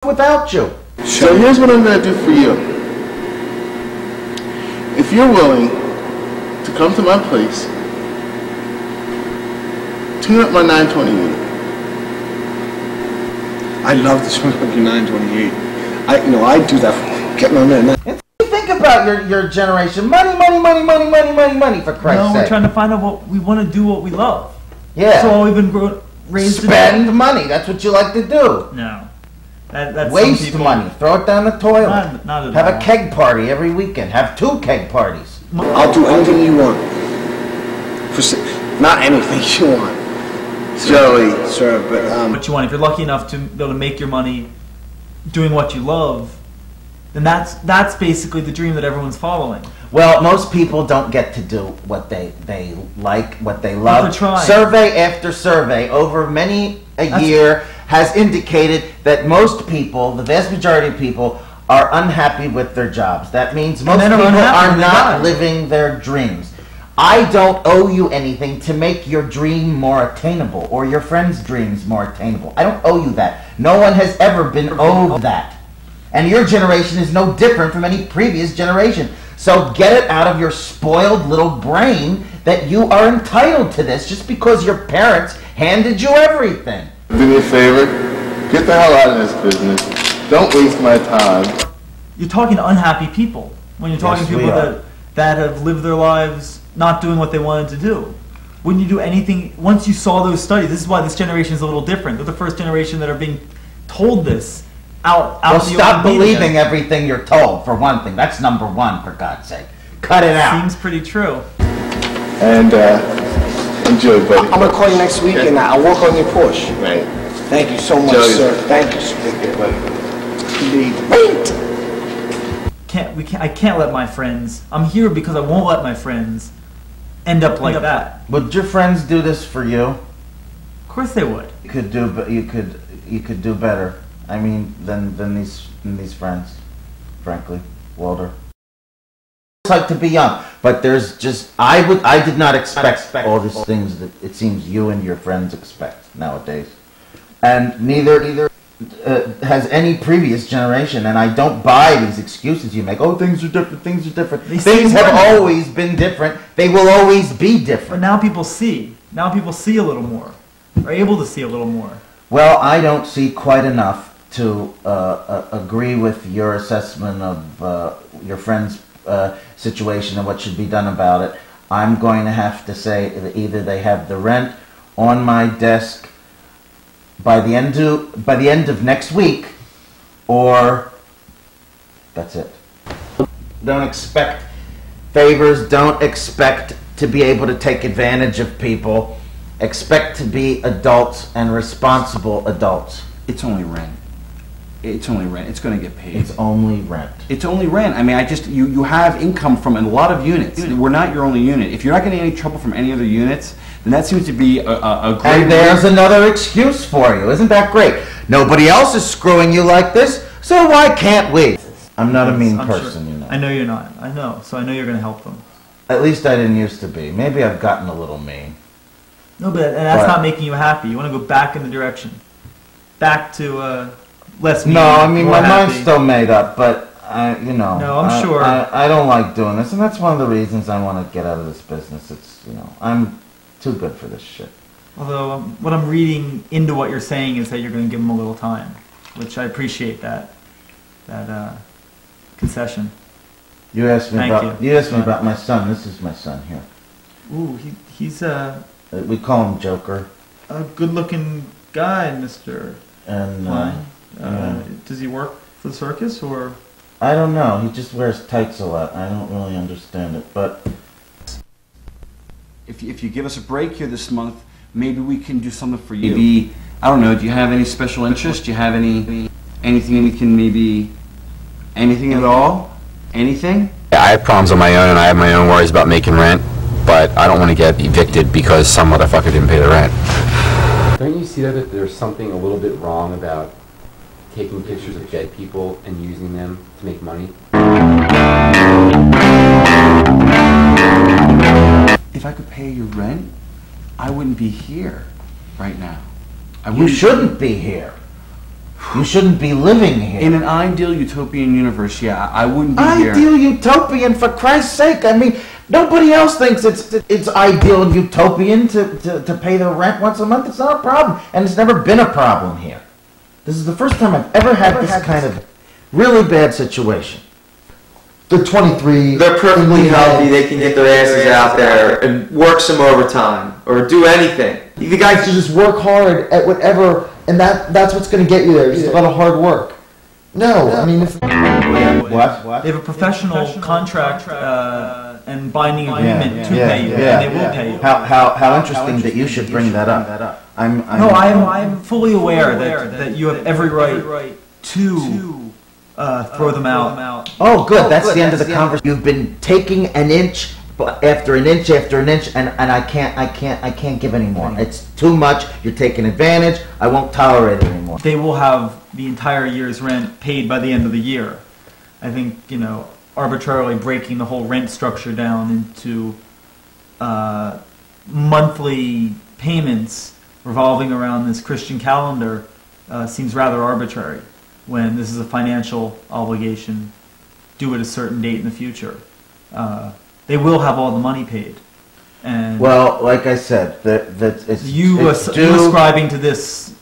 without you. So here's what I'm going to do for you. If you're willing to come to my place, tune up my 920 unit. I love to tune up your 928. I do that for get my man. Think about your generation. Money, for Christ's sake. No, we're trying to find out what we want to do, what we love. Yeah. That's all we've been raised to do. Spend money. That's what you like to do. No. That's waste money. Throw it down the toilet. Not at Have all. a keg party every weekend. Have 2 keg parties. I'll do anything you want. Not anything you want. Joey. Sir, but what you want. If you're lucky enough to be able to make your money doing what you love, then that's basically the dream that everyone's following. Well, most people don't get to do what they like, what they love. They're trying. Survey after survey over many a year has indicated that most people, the vast majority of people, are unhappy with their jobs. That means most people are not living their dreams. I don't owe you anything to make your dream more attainable or your friends' dreams more attainable. I don't owe you that. No one has ever been owed that. And your generation is no different from any previous generation. So get it out of your spoiled little brain that you are entitled to this just because your parents handed you everything. Do me a favor. Get the hell out of this business. Don't waste my time. You're talking to unhappy people when you're talking to people that have lived their lives not doing what they wanted to do. Wouldn't you do anything once you saw those studies? This is why this generation is a little different. They're the first generation that are being told this out. Well, stop believing everything you're told, for one thing. That's number one, for God's sake. Cut it out. Seems pretty true. And enjoy, buddy. I'm gonna call you next week and I'll work on your Porsche. Right. Thank you so much, sir. Thank you, sir. Indeed. Wait. I can't let my friends. I'm here because I won't let my friends end up like that. Would your friends do this for you? Of course they would. You could do better. I mean, than these friends, frankly, Walter. It's like to be young, but there's just I did not expect all these things that it seems you and your friends expect nowadays, and neither has any previous generation. And I don't buy these excuses you make. Oh, things are different. Things are different. Things have always been different. They will always be different. But now people see. Now people see a little more. Are able to see a little more. Well, I don't see quite enough to agree with your assessment of your friend's situation and what should be done about it. I'm going to have to say that either they have the rent on my desk by the end of next week, or that's it. Don't expect favors. Don't expect to be able to take advantage of people. Expect to be adults and responsible adults. It's only rent. It's only rent. It's going to get paid. It's only rent. It's only rent. I mean, you have income from a lot of units. We're not your only unit. If you're not getting any trouble from any other units, then that seems to be a great... And there's another excuse for you. Isn't that great? Nobody else is screwing you like this, so why can't we? I'm not a mean person, you know. I know you're not. I know. So I know you're going to help them. At least I didn't used to be. Maybe I've gotten a little mean. No, but that's not making you happy. You want to go back in the direction. Back to less mean. No, I mean, my happy. mind's still made up, but, you know. No, I'm sure. I don't like doing this, and that's one of the reasons I want to get out of this business. It's, you know, I'm too good for this shit. Although, what I'm reading into what you're saying is that you're going to give them a little time, which I appreciate that concession. You asked me about my son. This is my son here. Ooh, he's we call him Joker. A good-looking guy, Mr. And does he work for the circus, or? I don't know. He just wears tights a lot. I don't really understand it, but if you give us a break here this month, maybe we can do something for you. Maybe, I don't know. Do you have any special interest? Do you have anything we can maybe anything at all? Anything? I have problems on my own, and I have my own worries about making rent. But I don't want to get evicted because some motherfucker didn't pay the rent. Don't you see that there's something a little bit wrong about taking pictures of dead people and using them to make money? If I could pay your rent, I wouldn't be here right now. You shouldn't be here. You shouldn't be living here. In an ideal utopian universe, yeah, I wouldn't be here. Ideal utopian, for Christ's sake. I mean, nobody else thinks it's ideal and utopian to pay the rent once a month. It's not a problem, and it's never been a problem here. This is the first time I've ever had this kind of really bad situation. They're 23. They're perfectly healthy. They can get their asses out there and work some overtime or do anything. The guys should just work hard at whatever, and that's what's going to get you there. Just a lot of hard work. No, I mean, What? They have a professional contract and binding agreement to pay you, and they will pay you. How interesting that you should bring that up. I'm fully aware that you have every right to throw them out. Oh, good. That's the end of the conversation. You've been taking an inch after an inch after an inch, and I can't give any more. It's too much. You're taking advantage. I won't tolerate it anymore. They will have the entire year's rent paid by the end of the year. I think, arbitrarily breaking the whole rent structure down into monthly payments revolving around this Christian calendar seems rather arbitrary, when this is a financial obligation due at a certain date in the future. They will have all the money paid. And well, like I said, it's you ascribing to this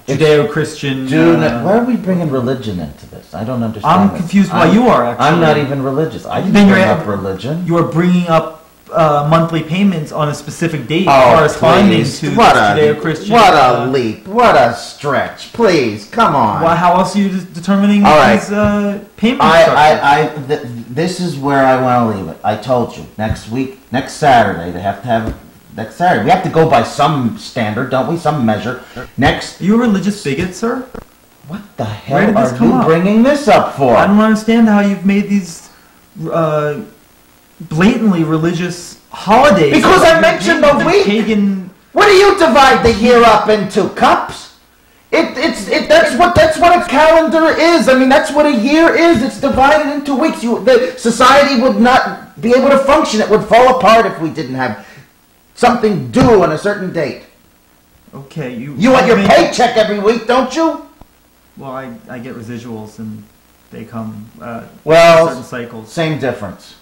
Judeo-Christian... why are we bringing religion into this? I don't understand. I'm confused why you are, actually. I'm not even religious. I didn't bring up religion. You are bringing up monthly payments on a specific date corresponding to Judeo-Christian... What a leap. What a stretch. Please, come on. Well, how else are you determining these payment structures? This is where I want to leave it. I told you. Next Saturday, they have to have... Next Saturday. We have to go by some standard, don't we? Some measure. Next... Are you a religious bigot, sir? What the hell are you bringing this up for? I don't understand how you've made these blatantly religious holidays. Because I mentioned the week. Pagan. What do you divide the year up into? Cups? That's what a calendar is. I mean, that's what a year is. It's divided into weeks. The society would not be able to function. It would fall apart if we didn't have something due on a certain date. Okay, you want your paycheck every week, don't you? Well, I get residuals and they come in certain cycles. Same difference.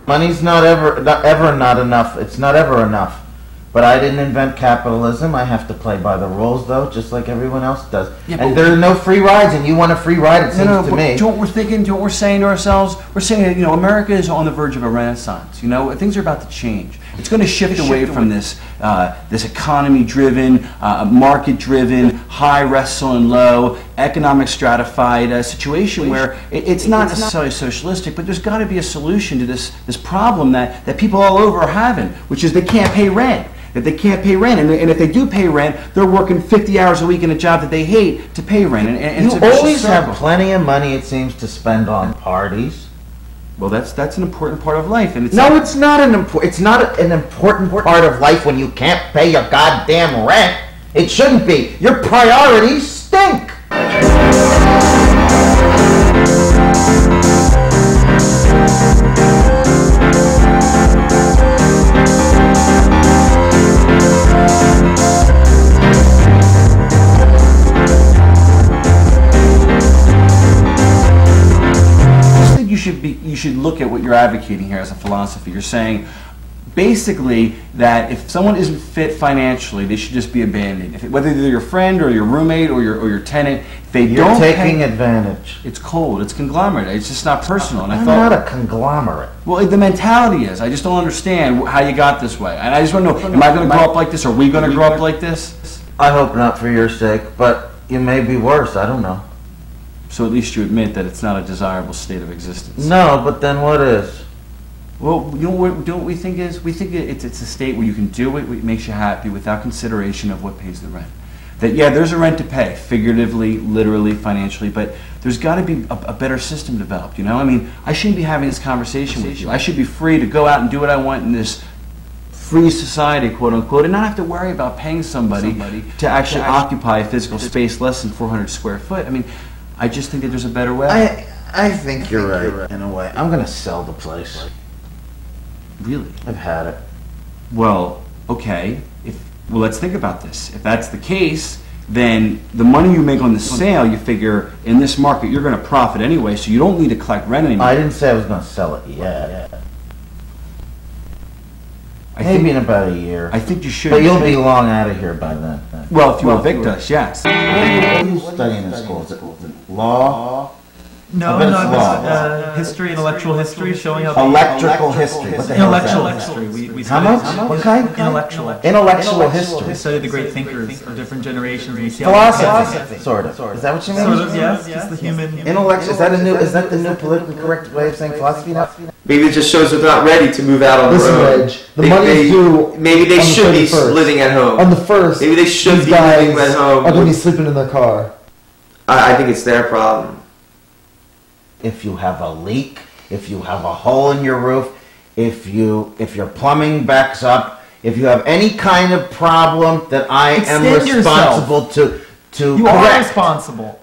Money's not ever not enough. It's not ever enough. But I didn't invent capitalism. I have to play by the rules, though, just like everyone else does. Yeah, and there are no free rides, and you want a free ride, it seems to me. Do you know what we're thinking? Do you know what we're saying to ourselves? We're saying that, America is on the verge of a renaissance. Things are about to change. It's going to shift away from this economy-driven, market-driven, high, wrestle, and low, economic stratified situation where it's not necessarily socialistic, but there's got to be a solution to this problem that people all over are having, which is they can't pay rent. That they can't pay rent, and if they do pay rent, they're working 50 hours a week in a job that they hate to pay rent. And you always have plenty of money, it seems, to spend on parties. Well, that's an important part of life, and it's not an important part of life when you can't pay your goddamn rent. It shouldn't be. Your priorities stink. You should look at what you're advocating here as a philosophy. You're saying basically that if someone isn't fit financially, they should just be abandoned. Whether they're your friend or your roommate or your tenant, if they You're don't taking advantage. It's cold. It's conglomerate. It's just not personal. And I'm not a conglomerate. Well, the mentality is. I just don't understand how you got this way. And I just want to know, am I going to grow up like this? Are we going to grow up like this? I hope not for your sake, but you may be worse. I don't know. So at least you admit that it's not a desirable state of existence. No, but then what is? Well, what we think is? We think it's a state where you can do it makes you happy without consideration of what pays the rent. That, yeah, there's a rent to pay, figuratively, literally, financially, but there's got to be a better system developed, I mean, I shouldn't be having this conversation with you. I should be free to go out and do what I want in this free society, quote unquote, and not have to worry about paying somebody to actually occupy a physical space less than 400 square foot. I mean, I just think that there's a better way. I think you're right, in a way. I'm going to sell the place. Really? I've had it. Well, okay. Well, let's think about this. If that's the case, then the money you make on the sale, you figure in this market you're going to profit anyway, so you don't need to collect rent anymore. I didn't say I was going to sell it yet. Maybe in about a year. I think you should. But you'll be long out of here by then. Well, if you evict us, yes. What are you studying in school? Is it law? No, history, intellectual history, showing how electrical history. What the hell is that? Intellectual history. We How much? What kind? Intellectual history. We study the great thinkers of different generations. We see Philosophy, sort of. Is that what you mean? Sort of, yes. Just the human. Intellectual. Is that the new politically correct way of saying philosophy now? Maybe it just shows they're not ready to move out on their own. Reg, the money's due. Maybe they should be living at home. On the 1st, maybe they should be living at home. Are going to be sleeping in their car. I think it's their problem. If you have a leak, if you have a hole in your roof, if your plumbing backs up, if you have any kind of problem that I am responsible to you correct. are responsible,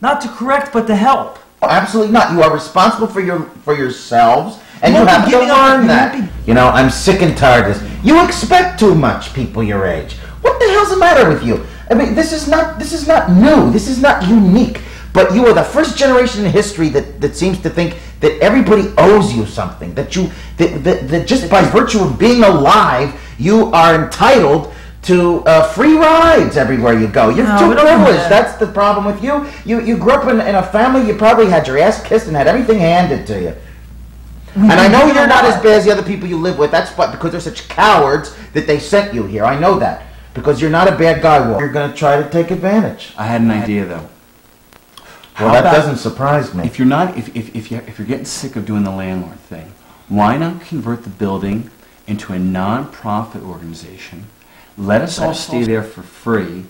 not to correct, but to help. Oh, absolutely not. You are responsible for yourselves, and you have to learn that. You know, I'm sick and tired of this. You expect too much, people your age. What the hell's the matter with you? I mean, this is not new. This is not unique. But you are the first generation in history that seems to think that everybody owes you something. That just by virtue of being alive, you are entitled to free rides everywhere you go. You're too privileged. That's the problem with you. You grew up in a family. You probably had your ass kissed and had everything handed to you. And I know you're not as bad as the other people you live with. That's because they're such cowards that they sent you here. I know that because you're not a bad guy. Well, you're going to try to take advantage. I had an idea though. Well, that doesn't surprise me. If you're getting sick of doing the landlord thing, why not convert the building into a non-profit organization? Let us all stay there for free,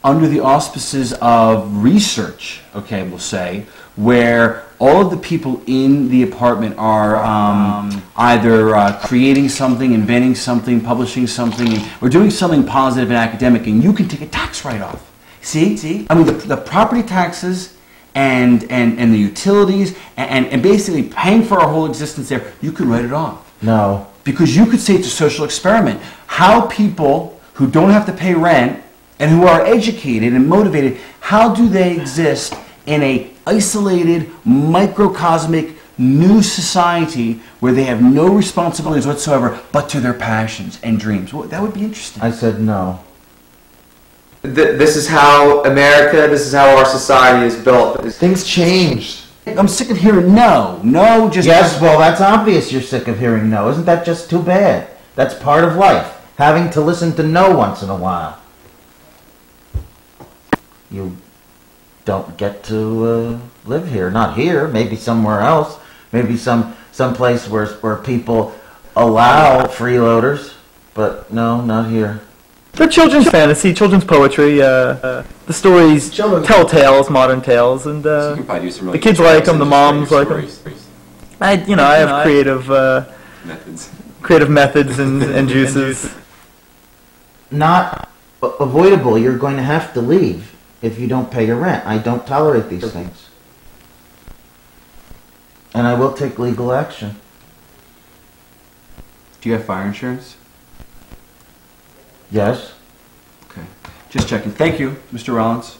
under the auspices of research. Okay, we'll say, where all of the people in the apartment are either creating something, inventing something, publishing something, or doing something positive and academic, and you can take a tax write-off. See? I mean, the property taxes. And the utilities and basically paying for our whole existence there, you could write it off. No. Because you could say it's a social experiment. How people who don't have to pay rent and who are educated and motivated, how do they exist in a isolated, microcosmic, new society where they have no responsibilities whatsoever but to their passions and dreams? Well, that would be interesting. I said no. This is how America, this is how our society is built. Things changed. I'm sick of hearing no. Yes, well, that's obvious you're sick of hearing no. Isn't that just too bad? That's part of life, having to listen to no once in a while. You don't get to live here. Not here, maybe somewhere else. Maybe some place where people allow freeloaders, but no, not here. They're children's fantasy, children's poetry. The stories tell tales, modern tales, and the kids like them. The moms like them. I have creative methods and juices. Not avoidable. You're going to have to leave if you don't pay your rent. I don't tolerate these things, and I will take legal action. Do you have fire insurance? Yes. Okay. Just checking. Thank you, Mr. Rollins.